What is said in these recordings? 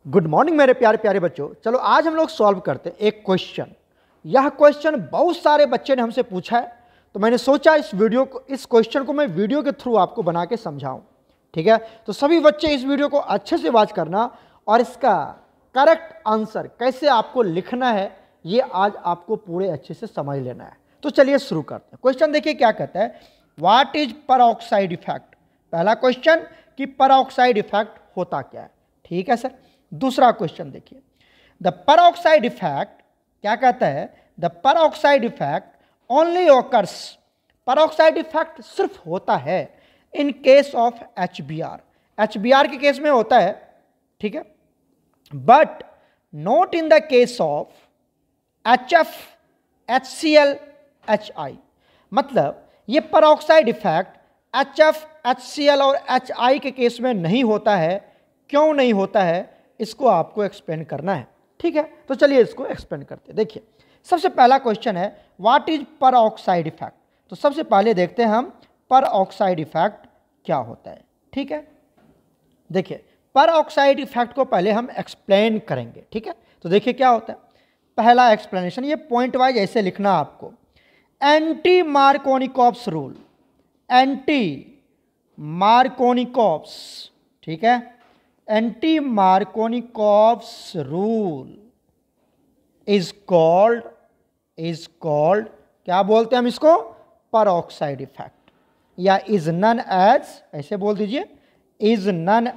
Good morning मेरे प्यारे प्यारे बच्चों। चलो आज हम लोग सॉल्व करते हैं एक क्वेश्चन। यह क्वेश्चन बहुत सारे बच्चे ने हमसे पूछा है, तो मैंने सोचा इस क्वेश्चन को मैं वीडियो के थ्रू आपको बना के समझाऊं। ठीक है, तो सभी बच्चे इस वीडियो को अच्छे से वॉच करना और इसका करेक्ट आंसर कैसे आपको लिखना है ये आज आपको पूरे अच्छे से समझ लेना है। तो चलिए शुरू करते हैं। क्वेश्चन देखिए क्या कहता है, व्हाट इज परऑक्साइड इफेक्ट। पहला क्वेश्चन कि परऑक्साइड इफेक्ट होता क्या है। ठीक है सर। दूसरा क्वेश्चन देखिए, द परऑक्साइड इफेक्ट क्या कहता है, the peroxide effect only occurs. Peroxide effect सिर्फ होता है in case of HBr। HBr के केस में होता है, ठीक है, but not in the case of HF, HCl, HI। मतलब ये परऑक्साइड इफेक्ट HF, HCl और HI के केस में नहीं होता है। क्यों नहीं होता है इसको आपको एक्सप्लेन करना है। ठीक है, तो चलिए इसको एक्सप्लेन करते हैं। देखिए सबसे पहला क्वेश्चन है व्हाट इज परऑक्साइड इफेक्ट। तो सबसे पहले देखते हैं हम परऑक्साइड इफेक्ट क्या होता है। ठीक है, देखिए परऑक्साइड इफेक्ट को पहले हम एक्सप्लेन करेंगे। ठीक है, तो देखिए क्या होता है। पहला एक्सप्लेनेशन, ये पॉइंट वाइज ऐसे लिखना आपको, anti Markovnikov's rule. Anti Markovnikov's, ठीक है, anti Markovnikov's rule is called क्या बोलते हैं हम इसको, परऑक्साइड इफेक्ट, या इज नन एज, ऐसे बोल दीजिए, is known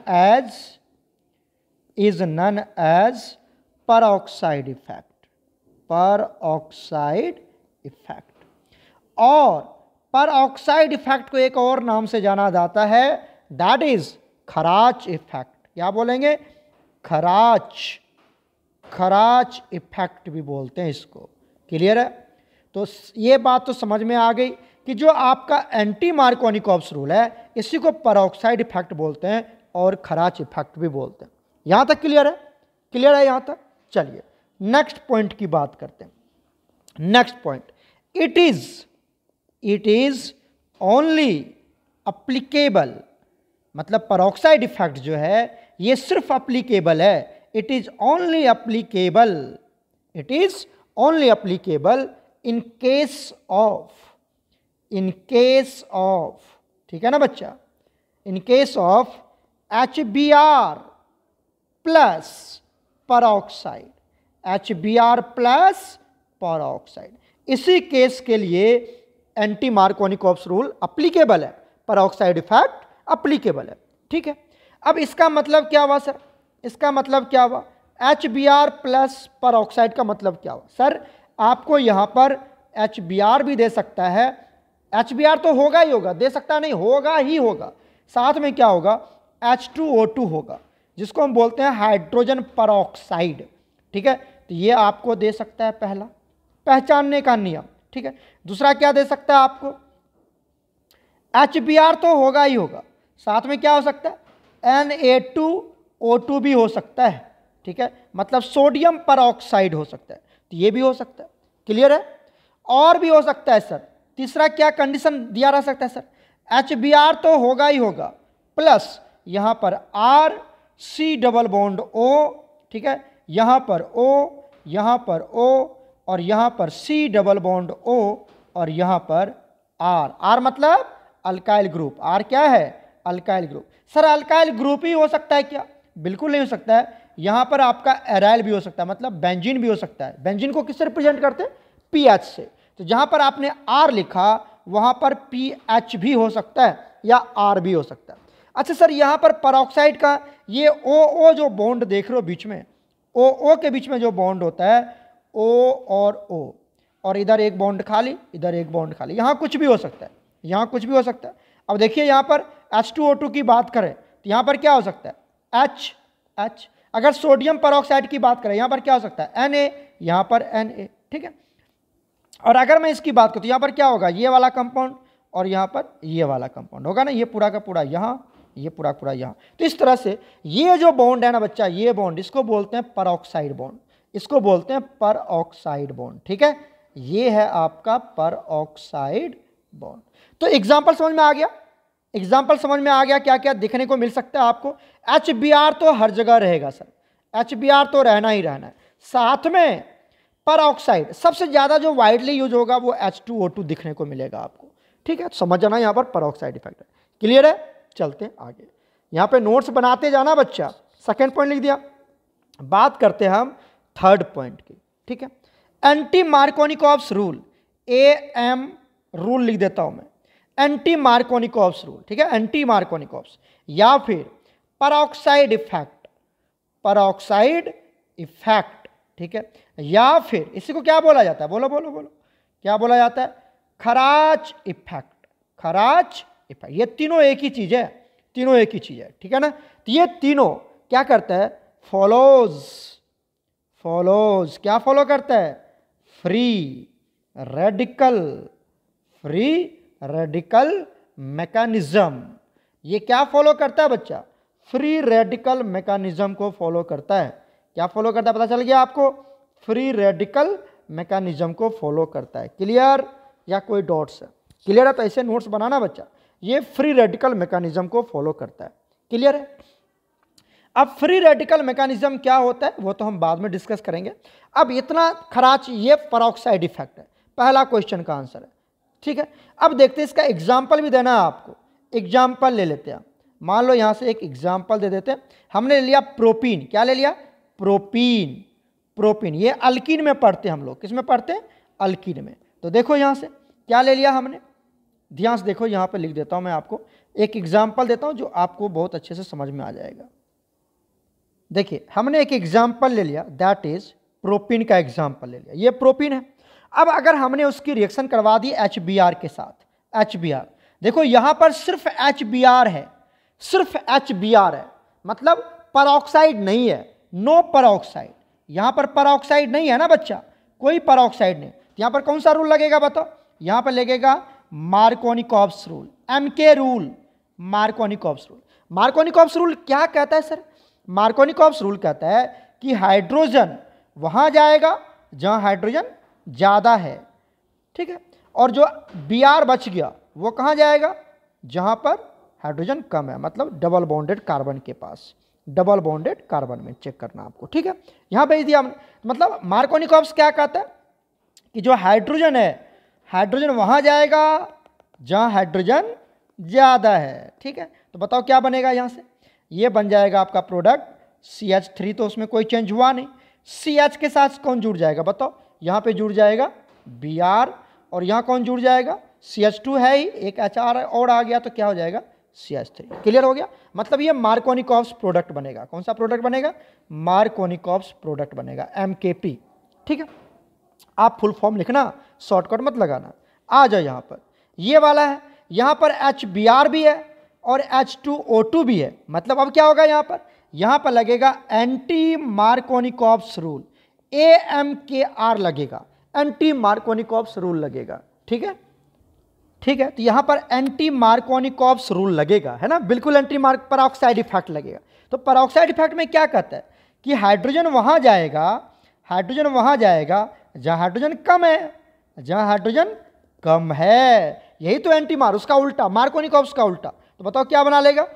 as peroxide effect. Peroxide effect. और परऑक्साइड इफेक्ट को एक और नाम से जाना जाता है, दैट इज खराच इफेक्ट। क्या बोलेंगे, खराच इफेक्ट भी बोलते हैं इसको। क्लियर है। तो ये बात तो समझ में आ गई कि जो आपका एंटी मार्कोनिकॉप्स रूल है इसी को परऑक्साइड इफेक्ट बोलते हैं और खराच इफेक्ट भी बोलते हैं। यहां तक क्लियर है, क्लियर है यहां तक। चलिए नेक्स्ट पॉइंट की बात करते हैं। Next point, it is only applicable. मतलब परऑक्साइड इफेक्ट जो है ये सिर्फ अप्लीकेबल है, it is only applicable in case of, ठीक है ना बच्चा, इन case of HBr plus peroxide, HBr plus peroxide. इसी केस के लिए एंटी मार्कोनिकॉप्स रूल अप्लीकेबल है, परऑक्साइड इफेक्ट अप्लीकेबल है। ठीक है, अब इसका मतलब क्या हुआ सर, इसका मतलब क्या हुआ, HBr प्लस परऑक्साइड का मतलब क्या हुआ सर। आपको यहां पर HBr भी दे सकता है, HBr तो होगा ही होगा, दे सकता नहीं, होगा ही होगा। साथ में क्या होगा, H2O2 होगा, जिसको हम बोलते हैं हाइड्रोजन परऑक्साइड। ठीक है, तो ये आपको दे सकता है, पहला पहचानने का नियम। ठीक है, दूसरा क्या दे सकता है आपको, HBr तो होगा ही होगा, साथ में क्या हो सकता है, Na2O2 भी हो सकता है। ठीक है, मतलब सोडियम परऑक्साइड हो सकता है, तो ये भी हो सकता है। क्लियर है। और भी हो सकता है सर, तीसरा क्या कंडीशन दिया रह सकता है सर, HBr तो होगा ही होगा प्लस यहां पर R C double bond O, ठीक है, यहां पर O, यहां पर O और यहां पर C डबल बॉन्ड O और यहां पर R मतलब अल्काइल ग्रुप। R क्या है, alkyl group. Sir alkyl group ही हो सकता है क्या, बिल्कुल नहीं हो सकता है। यहां पर आपका एराइल भी हो सकता है, मतलब बेंजीन भी हो सकता है। बेंजीन को किससे रिप्रेजेंट करते हैं, PH से। तो जहां पर आपने R लिखा वहां पर PH भी हो सकता है या R भी हो सकता है। अच्छा सर, यहां पर परऑक्साइड का ये OO जो बॉन्ड देख रहे हो बीच में, OO के बीच में जो बॉन्ड होता है O और O, और इधर एक बॉन्ड खाली, इधर एक बॉन्ड खाली, यहां कुछ भी हो सकता है, यहां कुछ भी हो सकता है। अब देखिए यहां पर H2O2 की बात करें तो यहां पर क्या हो सकता है, H। अगर सोडियम परऑक्साइड की बात करें यहां पर क्या हो सकता है, Na, यहां पर Na। ठीक है, और अगर मैं इसकी बात करूं तो यहां पर क्या होगा, ये वाला कंपाउंड और यहां पर ये वाला कंपाउंड होगा ना, ये पूरा का पूरा यहां, ये पूरा पूरा यहां। तो इस तरह से ये जो बॉन्ड है ना बच्चा, ये बॉन्ड इसको बोलते हैं परऑक्साइड बॉन्ड, इसको बोलते हैं परऑक्साइड बॉन्ड। ठीक है, ये है आपका परऑक्साइड बॉन्ड। तो एग्जांपल समझ में आ गया, एग्जाम्पल समझ में आ गया क्या क्या देखने को मिल सकता है आपको। HBr तो हर जगह रहेगा सर, HBr तो रहना ही रहना है। साथ में पर ऑक्साइड सबसे ज़्यादा जो वाइडली यूज होगा वो H2O2 दिखने को मिलेगा आपको, ठीक है। समझ जाना यहाँ पर पर ऑक्साइड इफेक्ट है। क्लियर है, चलते हैं आगे। यहाँ पे नोट्स बनाते जाना बच्चा। सेकेंड पॉइंट लिख दिया। बात करते हैं हम थर्ड पॉइंट की, ठीक है। Anti Markovnikov's rule, AM rule लिख देता हूं मैं, एंटी मार्कोनिकॉव्स रूल, ठीक है। एंटी मार्कोनिकॉव्स या फिर परऑक्साइड इफेक्ट, परऑक्साइड इफेक्ट, ठीक है। या फिर इसी को क्या बोला जाता है, बोलो बोलो बोलो, क्या बोला जाता है? खराच इफेक्ट, खराच इफेक्ट। ये तीनों एक ही चीज है, तीनों एक ही चीज है, ठीक है ना। तो ये तीनों क्या करता है? फॉलोज, फॉलोज क्या फॉलो करता है? Free radical, free radical mechanism. ये क्या फॉलो करता है बच्चा? फ्री रेडिकल मैकेनिज्म को फॉलो करता है। क्या फॉलो करता है, पता चल गया आपको? फ्री रेडिकल मैकेनिज्म को फॉलो करता है। क्लियर, या कोई डॉट्स है? क्लियर है, तो ऐसे नोट्स बनाना बच्चा। ये फ्री रेडिकल मैकेनिज्म को फॉलो करता है। क्लियर है। अब फ्री रेडिकल मैकेनिज्म क्या होता है वो तो हम बाद में डिस्कस करेंगे। अब इतना खराच, ये परऑक्साइड इफेक्ट है, पहला क्वेश्चन का आंसर है, ठीक है। अब देखते हैं, इसका एग्जाम्पल भी देना है आपको। एग्जाम्पल ले लेते हैं। मान लो यहां से एक एग्जाम्पल दे देते हैं। हमने ले लिया प्रोपीन। क्या ले लिया? प्रोपीन। प्रोपीन ये अल्कीन में पढ़ते हैं हम लोग। किस में पढ़ते हैं? अल्कीन में। तो देखो यहां से क्या ले लिया हमने, ध्यान से देखो। यहां पर लिख देता हूं मैं आपको, एक एग्जाम्पल देता हूं जो आपको बहुत अच्छे से समझ में आ जाएगा। देखिए हमने एक एग्जाम्पल ले लिया, दैट इज प्रोपीन का एग्जाम्पल ले लिया। ये प्रोपीन है। अब अगर हमने उसकी रिएक्शन करवा दी HBr के साथ, HBr, देखो यहां पर सिर्फ HBr है, सिर्फ HBr है, मतलब परऑक्साइड नहीं है, नो परऑक्साइड। यहां पर परऑक्साइड नहीं है ना बच्चा, कोई परऑक्साइड नहीं। यहां पर कौन सा रूल लगेगा बताओ? यहां पर लगेगा Markovnikov's rule, MK rule, Markovnikov's rule. Markovnikov's rule क्या कहता है सर? मार्कोनिकॉव्स रूल कहता है कि हाइड्रोजन वहां जाएगा जहां हाइड्रोजन ज्यादा है, ठीक है, और जो Br बच गया वो कहां जाएगा? जहां पर हाइड्रोजन कम है, मतलब डबल बॉन्डेड कार्बन के पास, डबल बॉन्डेड कार्बन में चेक करना आपको, ठीक है। यहां भेज दिया हमने। मतलब मार्कोनिकॉव्स क्या कहता है कि जो हाइड्रोजन है, हाइड्रोजन वहां जाएगा जहां हाइड्रोजन ज्यादा है, ठीक है। तो बताओ क्या बनेगा यहां से? ये बन जाएगा आपका प्रोडक्ट CH3, तो उसमें कोई चेंज हुआ नहीं। CH के साथ कौन जुड़ जाएगा बताओ? यहाँ पे जुड़ जाएगा Br, और यहाँ कौन जुड़ जाएगा? CH2 है ही, एक HR और आ गया तो क्या हो जाएगा? CH3। क्लियर हो गया। मतलब ये मार्कोनिकॉव्स प्रोडक्ट बनेगा। कौन सा प्रोडक्ट बनेगा? मार्कोनिकॉव्स प्रोडक्ट बनेगा, MKP, ठीक है। आप फुल फॉर्म लिखना, शॉर्टकट मत लगाना। आ जाओ यहाँ पर, ये वाला है, यहाँ पर HBr भी है और H2O2 भी है। मतलब अब क्या होगा यहाँ पर? यहाँ पर लगेगा एंटी मार्कोनिकॉव्स रूल, AMKR लगेगा, एंटी मार्कोनिकॉव्स रूल लगेगा, ठीक है, ठीक है। तो यहाँ पर एंटी मार्कोनिकॉव्स रूल लगेगा, है ना, बिल्कुल एंटी परऑक्साइड इफेक्ट लगेगा। तो परऑक्साइड इफेक्ट में क्या कहता है कि हाइड्रोजन वहाँ जाएगा, हाइड्रोजन वहाँ जाएगा जहाँ हाइड्रोजन कम है, जहाँ हाइड्रोजन कम है। यही तो एंटी मार, उसका उल्टा, मार्कोनिकॉव्स का उल्टा। तो बताओ क्या बना लेगा?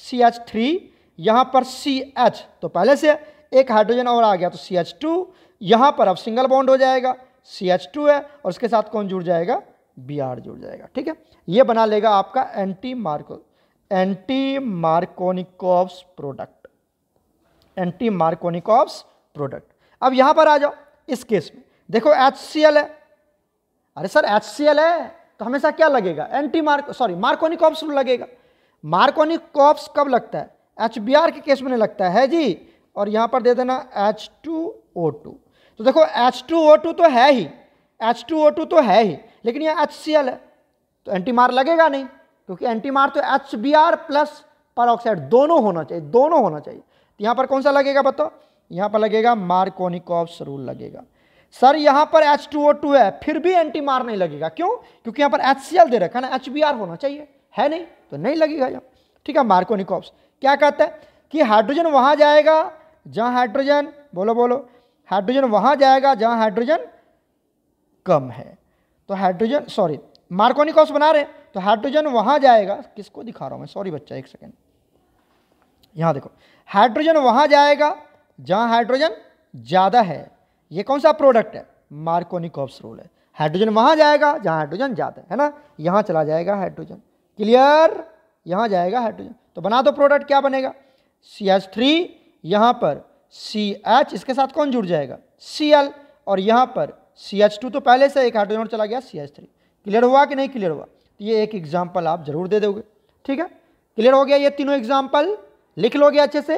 CH3, यहाँ पर CH तो पहले से एक हाइड्रोजन और आ गया तो CH2, यहाँ पर अब सिंगल बॉन्ड हो जाएगा, CH2 है और उसके साथ कौन जुड़ जाएगा? Br जुड़ जाएगा, ठीक है। ये बना लेगा आपका anti Markovnikov's product, anti Markovnikov's product. अब यहाँ पर आ जाओ, इस केस में देखो HCl है। अरे सर HCl है तो हमेशा क्या लगेगा? मार्कोनिकॉव्स रूल लगेगा। मार्कोनिकॉव्स कब लगता है? HBr के केस में लगता है जी। और यहां पर दे देना H2O2। तो देखो H2O2 तो है ही, H2O2 तो है ही, लेकिन यह HCl है तो एंटी मार लगेगा नहीं, क्योंकि एंटी मार तो HBr प्लस परऑक्साइड दोनों होना चाहिए, दोनों होना चाहिए। तो यहां पर कौन सा लगेगा बताओ? यहां पर लगेगा मार्कोनिकॉव्स रूल लगेगा। सर यहां पर H2O2 है फिर भी एंटी मार नहीं लगेगा, क्यों? क्योंकि यहां पर HCl दे रखा है ना, HBr होना चाहिए, है नहीं, तो नहीं लगेगा यहाँ, ठीक है। मार्कोनिकॉव्स क्या कहता है कि हाइड्रोजन वहां जाएगा जहां हाइड्रोजन, बोलो बोलो, हाइड्रोजन वहां जाएगा जहां हाइड्रोजन कम है। तो हाइड्रोजन, सॉरी, मार्कोनिकॉव्स बना रहे हैं तो हाइड्रोजन वहां जाएगा, किसको दिखा रहा हूं मैं, सॉरी बच्चा एक सेकेंड, यहां देखो, हाइड्रोजन वहां जाएगा जहां हाइड्रोजन ज़्यादा है। ये कौन सा प्रोडक्ट है? मार्कोनिकॉव्स रूल है। हाइड्रोजन वहां जाएगा जहां हाइड्रोजन ज़्यादा है ना, यहां चला जाएगा हाइड्रोजन। क्लियर? यहां जाएगा हाइड्रोजन, तो बना दो प्रोडक्ट, क्या बनेगा? CH3, यहां पर CH, इसके साथ कौन जुड़ जाएगा? Cl, और यहां पर CH2, तो पहले से एक हाइड्रोजन चला गया CH3। क्लियर हुआ कि नहीं क्लियर हुआ? ये एक एग्जाम्पल आप जरूर दे दोगे, ठीक है? क्लियर हो गया? ये तीनों एग्जाम्पल लिख लोगे अच्छे से।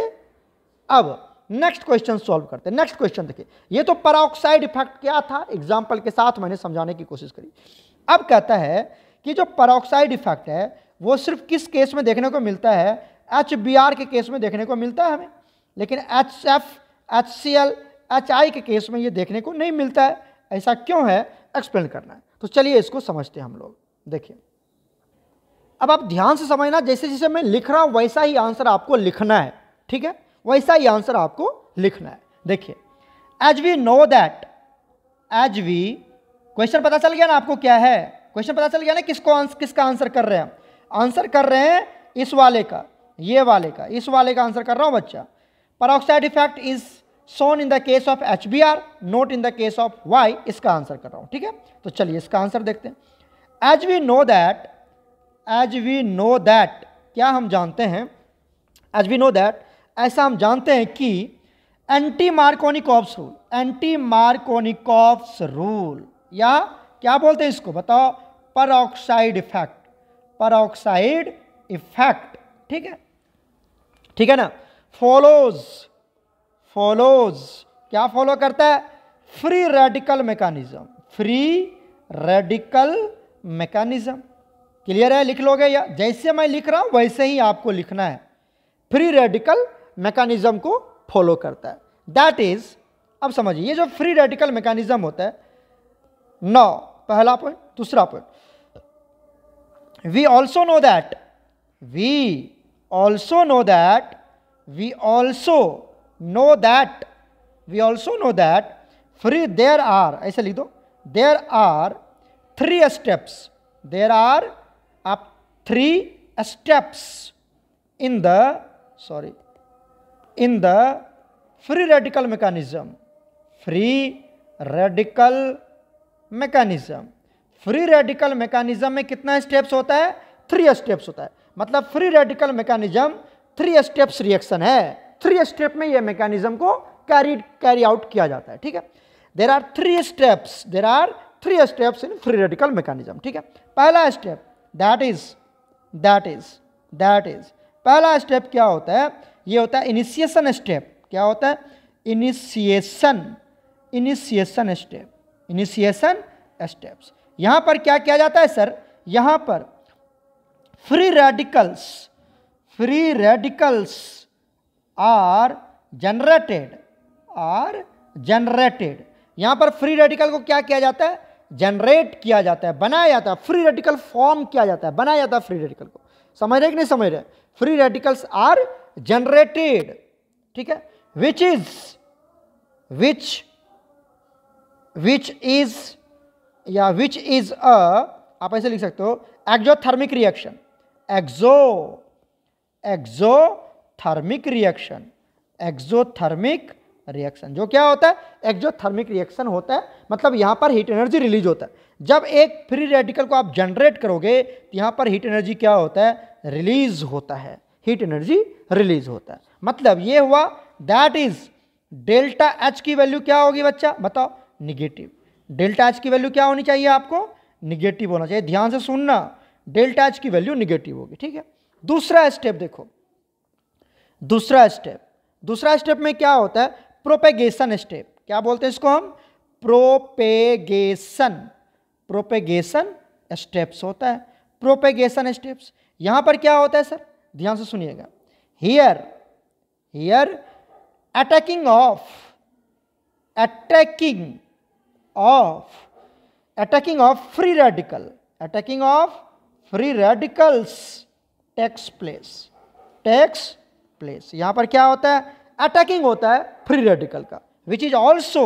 अब नेक्स्ट क्वेश्चन सॉल्व करते हैं। नेक्स्ट क्वेश्चन देखिए, ये तो परऑक्साइड इफेक्ट क्या था एग्जाम्पल के साथ मैंने समझाने की कोशिश करी। अब कहता है कि जो परऑक्साइड इफेक्ट है वो सिर्फ किस केस में देखने को मिलता है? HBr के केस में देखने को मिलता है हमें, लेकिन HF, HCl, HI के केस में ये देखने को नहीं मिलता है। ऐसा क्यों है? एक्सप्लेन करना है। तो चलिए इसको समझते हैं हम लोग। देखिए, अब आप ध्यान से समझना, जैसे जैसे मैं लिख रहा हूं वैसा ही आंसर आपको लिखना है, ठीक है? वैसा ही आंसर आपको लिखना है। देखिए, as we know that, as we, question पता चल गया ना आपको क्या है? क्वेश्चन पता चल गया ना किसका आंसर कर रहे हैं? आंसर कर रहे हैं इस वाले का, ये वाले का, इस वाले का आंसर कर रहा हूं बच्चा। Peroxide effect is shown in the case of HBr, not in the case of Y, इसका आंसर कर रहा हूं, ठीक है? तो चलिए इसका आंसर देखते हैं। As we know that, क्या हम जानते हैं? As we know that, ऐसा हम जानते हैं कि एंटी मार्कोनिकॉव्स रूल, या क्या बोलते हैं इसको बताओ? परऑक्साइड इफेक्ट, ठीक है? ठीक है ना? फॉलोज, क्या फॉलो करता है? Free radical mechanism. क्लियर है? लिख लोगे? या जैसे मैं लिख रहा हूं वैसे ही आपको लिखना है। फ्री रेडिकल मैकेनिज्म को फॉलो करता है। दैट इज, अब समझिए, ये जो फ्री रेडिकल मैकेनिज्म होता है, नौ, पहला पॉइंट। दूसरा point, we also know that free, there are, ऐसे लिख दो, there are 3 steps, in the free radical mechanism. Free radical mechanism में कितना स्टेप्स होता है? 3 स्टेप्स होता है। मतलब free radical mechanism 3 steps reaction है। 3 स्टेप में यह मैकेनिज्म को कैरी आउट किया जाता है, ठीक है? There are 3 steps in free radical mechanism, ठीक है? पहला स्टेप, दैट इज पहला स्टेप क्या होता है? ये होता है इनिशिएशन स्टेप। क्या होता है? Initiation steps. यहां पर क्या किया जाता है सर? यहां पर फ्री रेडिकल्स आर जनरेटेड। यहां पर फ्री रेडिकल को क्या किया जाता है? जनरेट किया जाता है, बनाया जाता है। फ्री रेडिकल फॉर्म किया जाता है, बनाया जाता है फ्री रेडिकल को। समझ रहे कि नहीं समझ रहे? फ्री रेडिकल्स आर जनरेटेड, ठीक है? विच इज आप ऐसे लिख सकते हो, एक्सोथर्मिक रिएक्शन। जो क्या होता है? एक्सोथर्मिक रिएक्शन होता है। मतलब यहां पर हीट एनर्जी रिलीज होता है। जब एक फ्री रेडिकल को आप जनरेट करोगे तो यहां पर हीट एनर्जी क्या होता है? रिलीज होता है, हीट एनर्जी रिलीज होता है। मतलब ये हुआ, दैट इज डेल्टा एच की वैल्यू क्या होगी बच्चा? बताओ, निगेटिव। डेल्टा एच की वैल्यू क्या होनी चाहिए आपको? निगेटिव होना चाहिए। ध्यान से सुनना, डेल्टा एच की वैल्यू निगेटिव होगी, ठीक है? दूसरा स्टेप देखो, दूसरा स्टेप में क्या होता है? Propagation step. क्या बोलते हैं इसको हम? प्रोपेगेशन स्टेप्स होता है। प्रोपेगेशन स्टेप्स यहां पर क्या होता है सर? ध्यान से सुनिएगा। Here attacking of free radicals takes place. यहां पर क्या होता है? अटैकिंग होता है फ्री रेडिकल का, which is also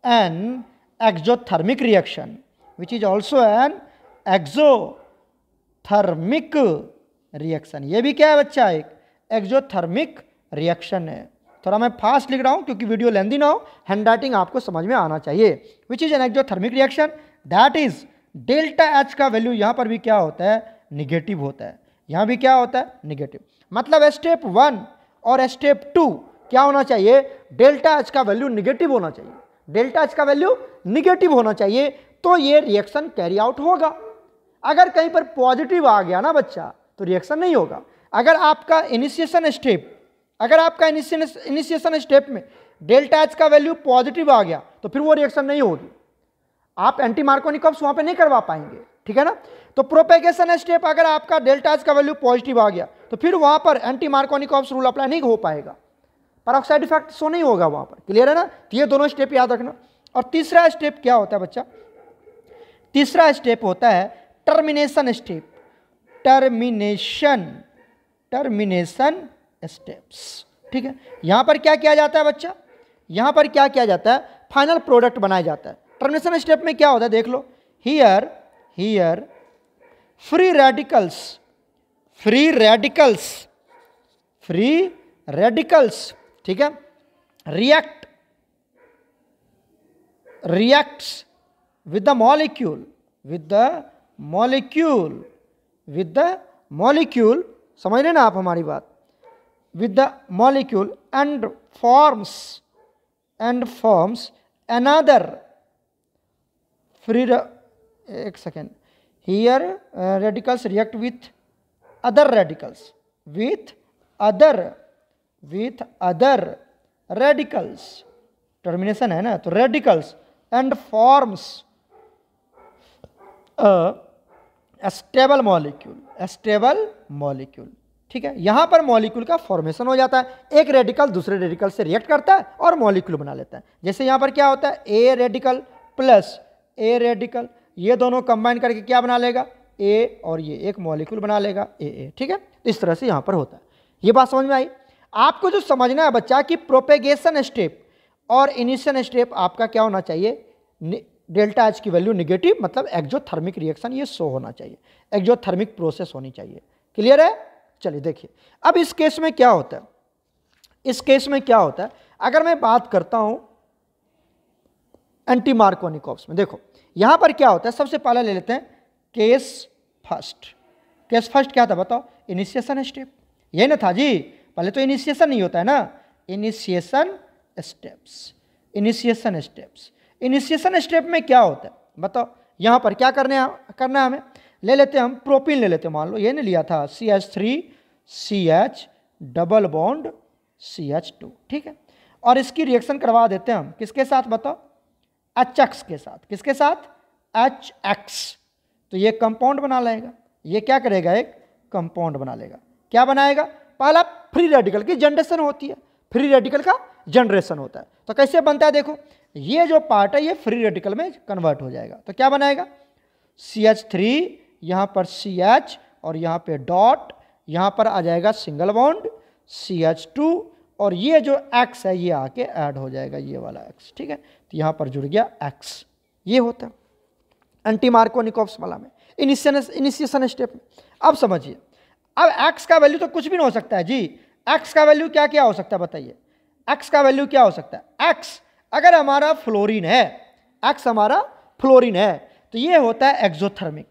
an exothermic reaction. ये भी क्या है बच्चा, एक एक्सोथर्मिक रिएक्शन है। थोड़ा मैं फास्ट लिख रहा हूँ क्योंकि वीडियो लेंदी ना हो, हैंड राइटिंग आपको समझ में आना चाहिए। Which is an exothermic reaction that is delta H का वैल्यू यहाँ पर भी क्या होता है, निगेटिव होता है। यहाँ भी क्या होता है, निगेटिव। मतलब स्टेप 1 और स्टेप 2 क्या होना चाहिए, डेल्टा एच का वैल्यू निगेटिव होना चाहिए। डेल्टा एच का वैल्यू निगेटिव होना चाहिए तो ये रिएक्शन कैरी आउट होगा। अगर कहीं पर पॉजिटिव आ गया ना बच्चा तो रिएक्शन नहीं होगा। अगर आपका इनिशिएशन स्टेप में डेल्टा एच का वैल्यू पॉजिटिव आ गया तो फिर वो रिएक्शन नहीं होगी, आप एंटी मार्कोनिकॉप्स वहां पे नहीं करवा पाएंगे, ठीक है ना। तो प्रोपेगेशन स्टेप अगर आपका डेल्टा एच का वैल्यू पॉजिटिव आ गया तो फिर वहां पर एंटी मार्कोनिकॉप्स रूल अप्लाई नहीं हो पाएगा, पेरोक्साइड इफेक्ट शो नहीं होगा वहां पर। क्लियर है ना। तो ये दोनों स्टेप याद रखना। और तीसरा स्टेप क्या होता है बच्चा, तीसरा स्टेप होता है टर्मिनेशन स्टेप। टर्मिनेशन स्टेप्स, ठीक है। यहां पर क्या किया जाता है बच्चा, यहां पर क्या किया जाता है, फाइनल प्रोडक्ट बनाया जाता है। टर्मिनेशन स्टेप में क्या होता है देख लो, हियर फ्री रेडिकल्स, ठीक है, reacts with the molecule, समझ रहे ना आप हमारी बात, with the molecule and forms another free, एक second, here radicals react with other radicals, with other radicals, termination है ना, तो radicals and forms a stable molecule, ठीक है। यहां पर मॉलिक्यूल का फॉर्मेशन हो जाता है, एक रेडिकल दूसरे रेडिकल से रिएक्ट करता है और मॉलिक्यूल बना लेता है। जैसे यहां पर क्या होता है, a radical plus a radical, ये दोनों कंबाइन करके क्या बना लेगा, ए और ये एक मॉलिक्यूल बना लेगा ए, ठीक है। इस तरह से यहां पर होता है। ये बात समझ में आई। आपको जो समझना है बच्चा कि प्रोपेगेशन स्टेप और इनिशियल स्टेप आपका क्या होना चाहिए, डेल्टा एच की वैल्यू निगेटिव, मतलब एक्सोथर्मिक रिएक्शन ये शो होना चाहिए, एक्सोथर्मिक प्रोसेस होनी चाहिए। क्लियर है। चलिए देखिए अब इस केस में क्या होता है, इस केस में क्या होता है, अगर मैं बात करता हूं एंटी मार्कोनिकॉप्स में, देखो यहां पर क्या होता है, सबसे पहले ले लेते हैं केस फर्स्ट। केस फर्स्ट क्या था बताओ, इनिशिएशन स्टेप, यही ना था जी। पहले तो इनिशिएशन नहीं होता है ना, इनिशिएशन स्टेप में क्या होता है बताओ। यहां पर क्या करना है हमें, ले लेते हैं हम प्रोपीन ले लेते हैं, मान लो ये नहीं लिया था, CH3CH डबल बॉन्ड CH2, ठीक है। और इसकी रिएक्शन करवा देते हैं हम किसके साथ बताओ, HX के साथ। किसके साथ, HX। तो ये कंपाउंड बना लेगा, ये क्या करेगा, एक कंपाउंड बना लेगा। क्या बनाएगा, पहला फ्री रेडिकल की जनरेशन होती है, फ्री रेडिकल का जनरेशन होता है। तो कैसे बनता है देखो, ये जो पार्ट है ये फ्री रेडिकल में कन्वर्ट हो जाएगा। तो क्या बनाएगा, CH3, यहाँ पर CH और यहाँ पे डॉट, यहाँ पर आ जाएगा सिंगल बॉन्ड CH2 और ये जो X है ये आके ऐड हो जाएगा, ये वाला X, ठीक है। तो यहाँ पर जुड़ गया X। ये होता है एंटी मार्कोनिकॉप्स वाला में, इनिशिएशन स्टेप में। अब समझिए, अब X का वैल्यू तो कुछ भी नहीं हो सकता है जी। X का वैल्यू क्या क्या हो सकता है बताइए, X का वैल्यू क्या हो सकता है, X अगर हमारा फ्लोरीन है, X हमारा फ्लोरीन है तो ये होता है एक्सोथर्मिक।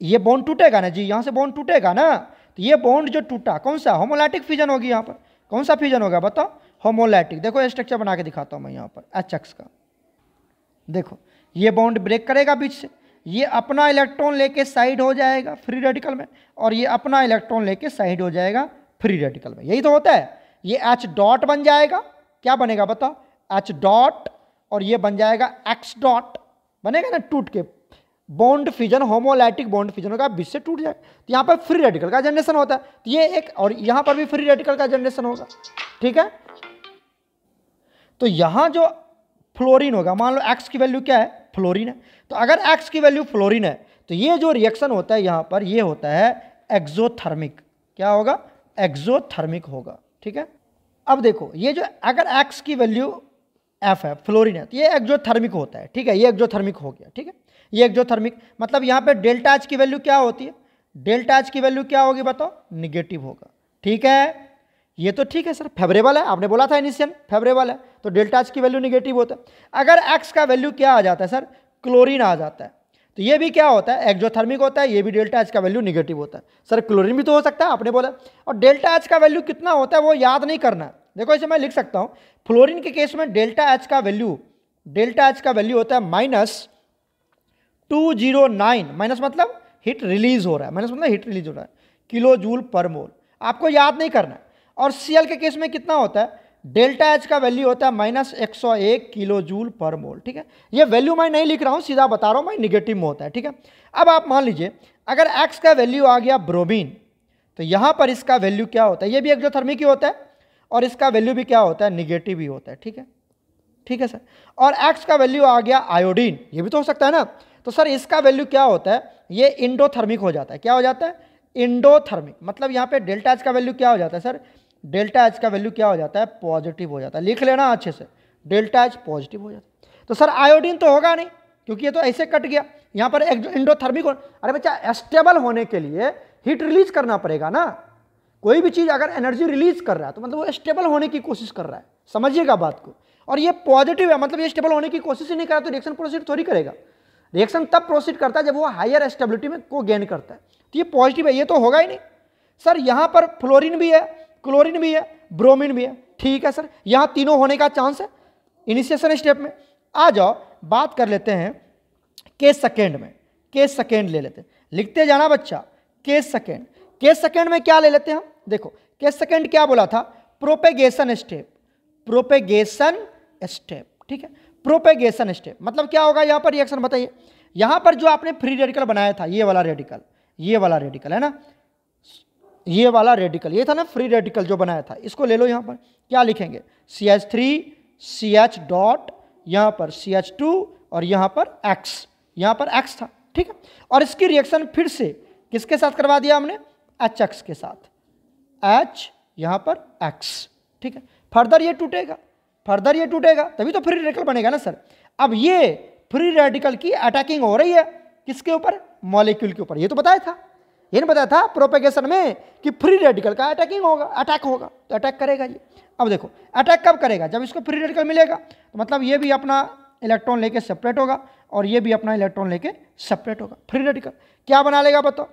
ये बॉन्ड टूटेगा ना जी, यहाँ से बॉन्ड टूटेगा ना, तो ये बॉन्ड जो टूटा कौन सा, होमोलैटिक फ्यूजन होगी। यहाँ पर कौन सा फ्यूजन होगा बताओ, होमोलैटिक। देखो ये स्ट्रक्चर बना के दिखाता हूँ मैं यहाँ पर HX का। देखो ये बॉन्ड ब्रेक करेगा बीच से, ये अपना इलेक्ट्रॉन लेके साइड हो जाएगा फ्री रेडिकल में और ये अपना इलेक्ट्रॉन लेके साइड हो जाएगा फ्री रेडिकल में। यही तो होता है। ये H डॉट बन जाएगा, क्या बनेगा बताओ, H डॉट, और ये बन जाएगा X डॉट, बनेगा ना टूट के, बॉन्ड फिजन, होमोलैटिक बॉन्ड फिजन होगा, बीच से टूट जाए। तो यहाँ पर फ्री रेडिकल का जनरेशन होता है, तो ये एक, और यहाँ पर भी फ्री रेडिकल का जनरेशन होगा, ठीक है। तो यहाँ जो फ्लोरीन होगा, मान लो X की वैल्यू क्या है, फ्लोरीन है, तो अगर X की वैल्यू फ्लोरीन है तो ये जो रिएक्शन होता है यहाँ पर ये होता है एक्सोथर्मिक। क्या होगा, एक्सोथर्मिक होगा, ठीक है। अब देखो ये जो अगर X की वैल्यू F है, फ्लोरीन है, तो ये एक्सोथर्मिक होता है, ठीक है। ये एक्सोथर्मिक हो गया, ठीक है। ये एक्सोथर्मिक मतलब यहाँ पे डेल्टा H की वैल्यू क्या होती है, डेल्टा एच की वैल्यू क्या होगी बताओ, निगेटिव होगा। ठीक है, ये तो ठीक है सर, फेवरेबल है, आपने बोला था इनिशियल फेवरेबल है, तो डेल्टा एच की वैल्यू निगेटिव होता है। अगर एक्स का वैल्यू क्या आ जाता है सर, क्लोरीन आ जाता है, तो ये भी क्या होता है, एक्जोथर्मिक होता है, ये भी डेल्टा एच का वैल्यू निगेटिव होता है। सर क्लोरीन भी तो हो सकता है, आपने बोला। और डेल्टा एच का वैल्यू कितना होता है वो याद नहीं करना। देखो इसे मैं लिख सकता हूँ, फ्लोरीन के केस में डेल्टा एच का वैल्यू होता है -209, माइनस मतलब हीट रिलीज हो रहा है, माइनस मतलब हीट रिलीज हो रहा है, किलो जूल पर मोल, आपको याद नहीं करना है। और Cl के केस में कितना होता है, डेल्टा एच का वैल्यू होता है -101 किलो जूल पर मोल। ठीक है, ये वैल्यू मैं नहीं लिख रहा हूँ, सीधा बता रहा हूँ मैं, निगेटिव में होता है। ठीक है, अब आप मान लीजिए अगर x का वैल्यू आ गया ब्रोमीन, तो यहाँ पर इसका वैल्यू क्या होता है, ये भी एक्सोथर्मिक ही होता है, और इसका वैल्यू भी क्या होता है, निगेटिव ही होता है। ठीक है सर। और x का वैल्यू आ गया आयोडीन, ये भी तो हो सकता है ना, तो सर इसका वैल्यू क्या होता है, ये इंडोथर्मिक हो जाता है। क्या हो जाता है, इंडोथर्मिक। मतलब यहाँ पे डेल्टा एच का वैल्यू क्या हो जाता है सर, डेल्टा एच का वैल्यू क्या हो जाता है, पॉजिटिव हो जाता है। लिख लेना अच्छे से, डेल्टा एच पॉजिटिव हो जाता है। तो सर आयोडीन तो होगा नहीं, क्योंकि ये तो ऐसे कट गया, यहाँ पर इंडोथर्मिक अरे बच्चा स्टेबल होने के लिए हीट रिलीज करना पड़ेगा ना, कोई भी चीज़ अगर एनर्जी रिलीज कर रहा है तो मतलब वो स्टेबल होने की कोशिश कर रहा है, समझिएगा बात को। और ये पॉजिटिव है, मतलब ये स्टेबल होने की कोशिश ही नहीं कर रहा तो रिएक्शन प्रोसीड थोड़ी करेगा। रिएक्शन तब प्रोसीड करता है जब वो हायर स्टेबिलिटी में को गेन करता है, तो ये पॉजिटिव है, ये तो होगा ही नहीं। सर यहाँ पर फ्लोरीन भी है, क्लोरीन भी है, ब्रोमीन भी है। ठीक है सर, यहाँ तीनों होने का चांस है इनिशिएशन स्टेप में। आ जाओ बात कर लेते हैं केस सेकेंड में, केस सेकेंड ले लेते हैं, लिखते जाना बच्चा, केस सेकेंड। केस सेकेंड में क्या ले लेते हैं हम, देखो केस सेकेंड क्या बोला था, प्रोपेगेशन स्टेप, प्रोपेगेशन स्टेप। ठीक है, प्रोपेगेशन स्टेप मतलब क्या होगा, यहाँ पर रिएक्शन बताइए। यहाँ पर जो आपने फ्री रेडिकल बनाया था, ये वाला रेडिकल है ना, ये वाला रेडिकल, ये था ना फ्री रेडिकल जो बनाया था, इसको ले लो। यहाँ पर क्या लिखेंगे, CH3 CH डॉट, यहाँ पर CH2 और यहाँ पर X था। ठीक है, और इसकी रिएक्शन फिर से किसके साथ करवा दिया हमने, HX के साथ, H यहाँ पर X। ठीक है, फर्दर ये टूटेगा तभी तो फ्री रेडिकल बनेगा ना सर। अब ये फ्री रेडिकल की अटैकिंग हो रही है किसके ऊपर, मॉलिक्यूल के ऊपर। ये तो बताया था, ये नहीं बताया था प्रोपेगेशन में कि फ्री रेडिकल का अटैक होगा, तो अटैक करेगा ये। अब देखो अटैक कब करेगा, जब इसको फ्री रेडिकल मिलेगा, तो मतलब ये भी अपना इलेक्ट्रॉन लेके सेपरेट होगा और ये भी अपना इलेक्ट्रॉन लेके सेपरेट होगा। फ्री रेडिकल क्या बना लेगा बताओ,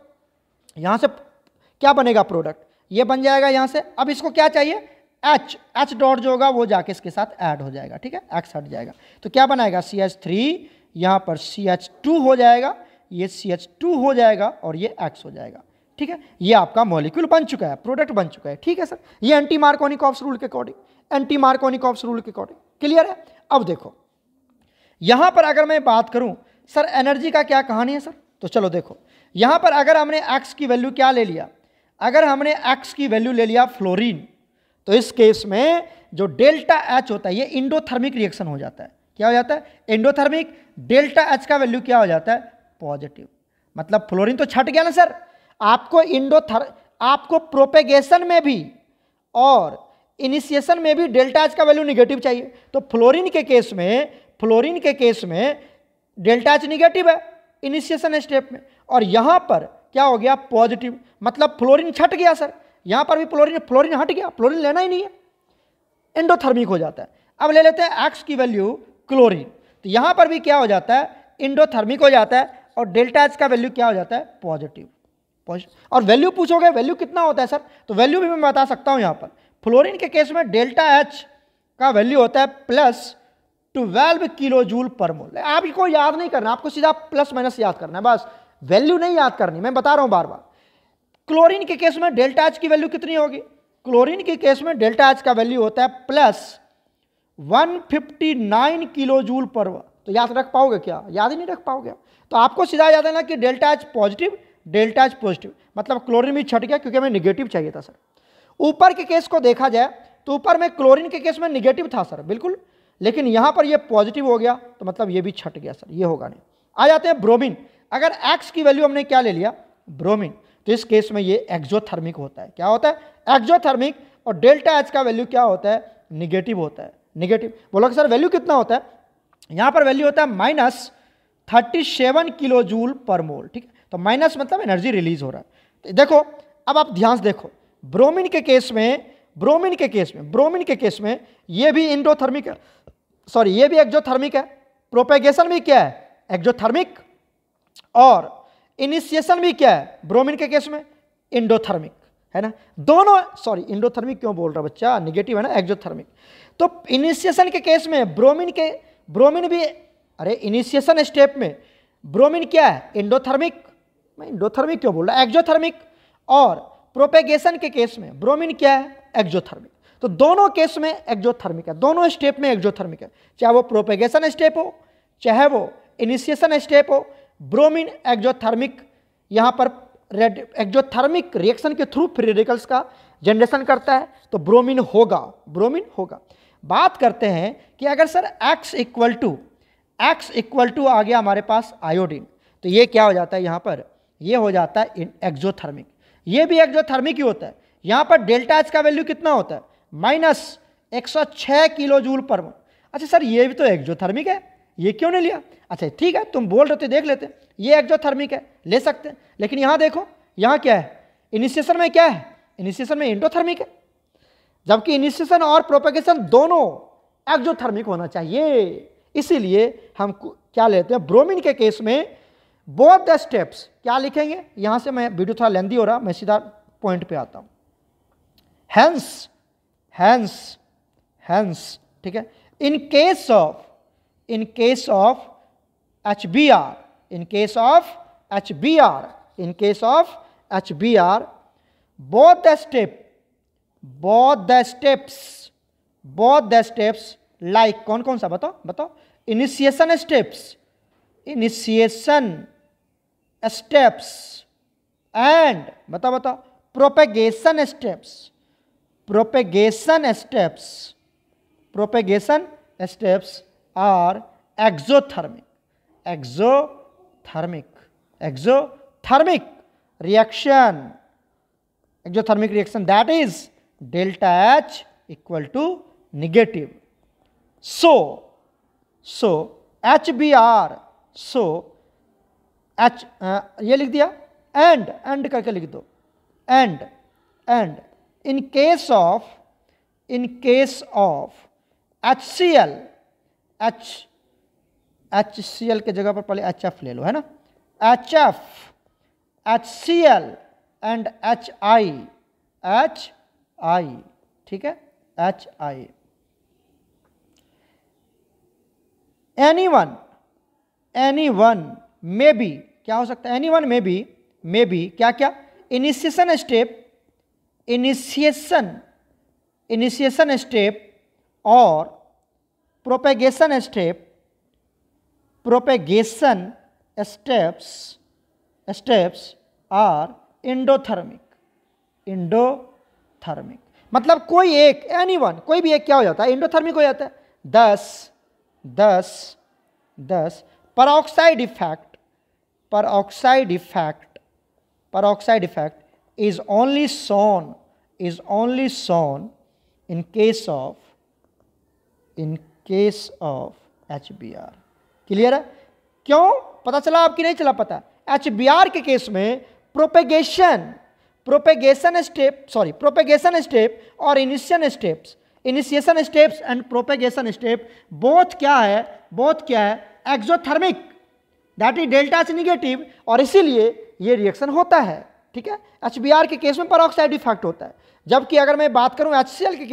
यहाँ से क्या बनेगा प्रोडक्ट, ये बन जाएगा यहाँ से। अब इसको क्या चाहिए, H डॉट जो होगा वो जाके इसके साथ ऐड हो जाएगा। ठीक है, X हट जाएगा, तो क्या बनाएगा, CH3 यहाँ पर CH2 हो जाएगा, ये CH2 हो जाएगा और ये X हो जाएगा। ठीक है, ये आपका मॉलिक्यूल बन चुका है, प्रोडक्ट बन चुका है। ठीक है सर, ये एंटी मार्कोनिकॉव्स रूल के अकॉर्डिंग, क्लियर है। अब देखो यहां पर अगर मैं बात करूं सर एनर्जी का क्या कहानी है सर, तो चलो देखो यहां पर अगर हमने X की वैल्यू क्या ले लिया, अगर हमने X की वैल्यू ले लिया फ्लोरीन, तो इस केस में जो डेल्टा H होता है ये इंडोथर्मिक रिएक्शन हो जाता है। क्या हो जाता है, इंडोथर्मिक। डेल्टा H का वैल्यू क्या हो जाता है, पॉजिटिव। मतलब फ्लोरीन तो छट गया ना सर, आपको प्रोपेगेशन में भी और इनिशिएशन में भी डेल्टा H का वैल्यू निगेटिव चाहिए। तो फ्लोरीन के केस में डेल्टा H निगेटिव है इनिशिएशन स्टेप में, और यहां पर क्या हो गया, पॉजिटिव। मतलब फ्लोरीन छट गया सर, यहां पर भी फ्लोरीन हट गया, फ्लोरीन लेना ही नहीं है, एंडोथर्मिक हो जाता है। अब ले लेते हैं X की वैल्यू क्लोरीन, तो यहां पर भी क्या हो जाता है, इंडोथर्मिक हो जाता है, और डेल्टा H का वैल्यू क्या हो जाता है, पॉजिटिव। और वैल्यू पूछोगे वैल्यू कितना होता है सर, तो वैल्यू भी मैं बता सकता हूं। यहां पर फ्लोरीन के केस में डेल्टा H का वैल्यू होता है +12 किलो जूल पर मोल। आपको याद नहीं करना, आपको सीधा प्लस माइनस याद करना है, बस वैल्यू नहीं याद करनी, मैं बता रहा हूं बार बार। क्लोरीन के केस में डेल्टा H की वैल्यू कितनी होगी, क्लोरीन के केस में डेल्टा H का वैल्यू होता है +159 किलो जूल पर। तो याद रख पाओगे क्या, याद ही नहीं रख पाओगे। तो आपको सीधा याद है ना कि delta H positive, delta H positive, मतलब क्लोरीन भी छट गया क्योंकि हमें निगेटिव चाहिए था सर। ऊपर के केस को देखा जाए तो ऊपर में क्लोरीन के केस में निगेटिव था सर, बिल्कुल, लेकिन यहां पर ये पॉजिटिव हो गया, तो मतलब ये भी छट गया सर, ये होगा नहीं। आ जाते हैं ब्रोमीन। अगर X की वैल्यू हमने क्या ले लिया, ब्रोमीन, तो इस केस में ये एक्सोथर्मिक होता है। क्या होता है, एक्सोथर्मिक, और डेल्टा H का वैल्यू क्या होता है, निगेटिव होता है। निगेटिव बोलो कि सर वैल्यू कितना होता है, यहां पर वैल्यू होता है -37 किलो जूल पर मोल। ठीक है, तो माइनस मतलब एनर्जी रिलीज हो रहा है, देखो अब आप ध्यान से देखो, ब्रोमीन के केस में ये भी इंडोथर्मिक है, सॉरी ये भी एक्सोथर्मिक है, प्रोपेगेशन भी क्या है, एक्सोथर्मिक, और इनिशिएशन भी क्या है ब्रोमीन के केस में, इंडोथर्मिक, है ना। दोनों, सॉरी इंडोथर्मिक क्यों बोल रहा बच्चा, निगेटिव है ना, एक्सोथर्मिक। तो इनिशिएशन के केस में ब्रोमीन भी, अरे इनिशिएशन स्टेप में ब्रोमीन क्या है, इंडोथर्मिक, मैं इंडोथर्मिक क्यों बोल रहा, एक्सोथर्मिक, और प्रोपेगेशन के केस में ब्रोमीन क्या है, एक्सोथर्मिक। तो दोनों केस में एक्सोथर्मिक है, दोनों स्टेप में एक्सोथर्मिक है, चाहे वो प्रोपेगेशन स्टेप हो चाहे वो इनिशिएशन स्टेप हो, ब्रोमीन एक्सोथर्मिक, यहाँ पर एक्सोथर्मिक रिएक्शन के थ्रू फ्री रेडिकल्स का जनरेशन करता है, तो ब्रोमीन होगा। बात करते हैं कि अगर सर X इक्वल टू आ गया हमारे पास आयोडीन, तो ये क्या हो जाता है, यहाँ पर ये हो जाता है एक्सोथर्मिक, ये भी एक्सोथर्मिक ही होता है। यहाँ पर डेल्टा H का वैल्यू कितना होता है, -106 किलो जूल पर मोल। अच्छा सर ये भी तो एक्सोथर्मिक है, ये क्यों नहीं लिया, अच्छा ठीक है तुम बोल रहे थे, देख लेते हैं, ये एक्सोथर्मिक है, ले सकते हैं, लेकिन यहाँ देखो, यहाँ क्या है, इनिशिएशन में क्या है, इनिशिएशन में इंडोथर्मिक है, जबकि इनिशिएशन और प्रोपेगेशन दोनों एक्सोथर्मिक होना चाहिए। इसीलिए हम क्या लेते हैं, ब्रोमीन के केस में बोथ द स्टेप्स क्या लिखेंगे, यहां से मैं वीडियो थोड़ा लेंदी हो रहा, मैं सीधा पॉइंट पे आता हूं। हेंस, ठीक है, in case of HBr, both the steps like कौन सा बताओ, इनिशिएशन स्टेप्स एंड बताओ propagation steps are exothermic reaction, that is delta H equal to negative. So HBr, ये लिख दिया, एंड करके लिख दो, and in case of HCl के जगह पर पहले HF ले लो, है ना, HCl एंड HI, ठीक है, HI, anyone may be, क्या हो सकता है, anyone may be क्या इनिशिएशन स्टेप और प्रोपेगेशन स्टेप्स आर इंडोथर्मिक, मतलब कोई एक, एनीवन, कोई भी एक क्या हो जाता है, इंडोथर्मिक हो जाता है। दस peroxide effect is only shown in case of HBr। Clear है, क्यों पता चला आपकी, नहीं चला पता, HBr के केस में प्रोपेगेशन स्टेप और initiation steps and propagation step both क्या है, exothermic, that is delta H negative, और इसीलिए ये रिएक्शन होता है, ठीक है। HBr के केस में पेरोक्साइड इफेक्ट होता है, जबकि अगर मैं बात करूं HCl के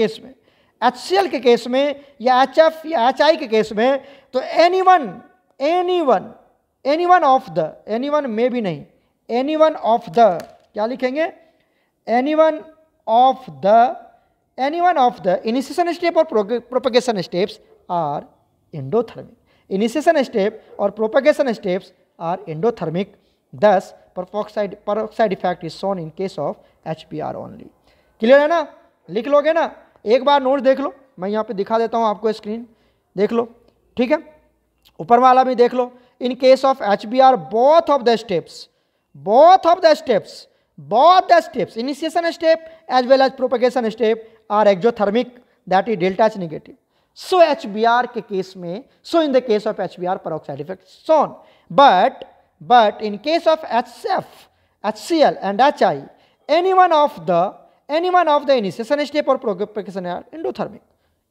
केस में या HF या HI के केस में, तो एनीवन ऑफ द क्या लिखेंगे, anyone of the initiation step और propagation steps are endothermic, initiation step और propagation steps are endothermic, thus peroxide effect is shown in case of HBr only। Clear है ना, लिख लोगे ना, एक बार नोट देख लो, मैं यहाँ पे दिखा देता हूँ आपको, स्क्रीन देख लो, ठीक है, ऊपर वाला भी देख लो। In case of HBr both of the steps initiation step as well as propagation step are exothermic, that is delta H negative। So HBr के केस में, in the case of HBr peroxide effect shown, but in case of HF HCl and HI, any one of the initiation step और propagation are endothermic.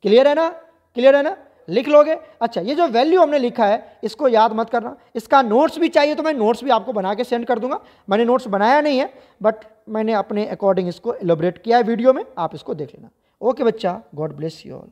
Clear है ना, clear है ना, लिख लोगे। अच्छा, ये जो वैल्यू हमने लिखा है इसको याद मत करना, इसका नोट्स भी चाहिए तो मैं नोट्स भी आपको बना के सेंड कर दूंगा। मैंने नोट्स बनाया नहीं है बट मैंने अपने अकॉर्डिंग इसको एलोबरेट किया है वीडियो में, आप इसको देख लेना। ओके बच्चा, गॉड ब्लेस यू ऑल।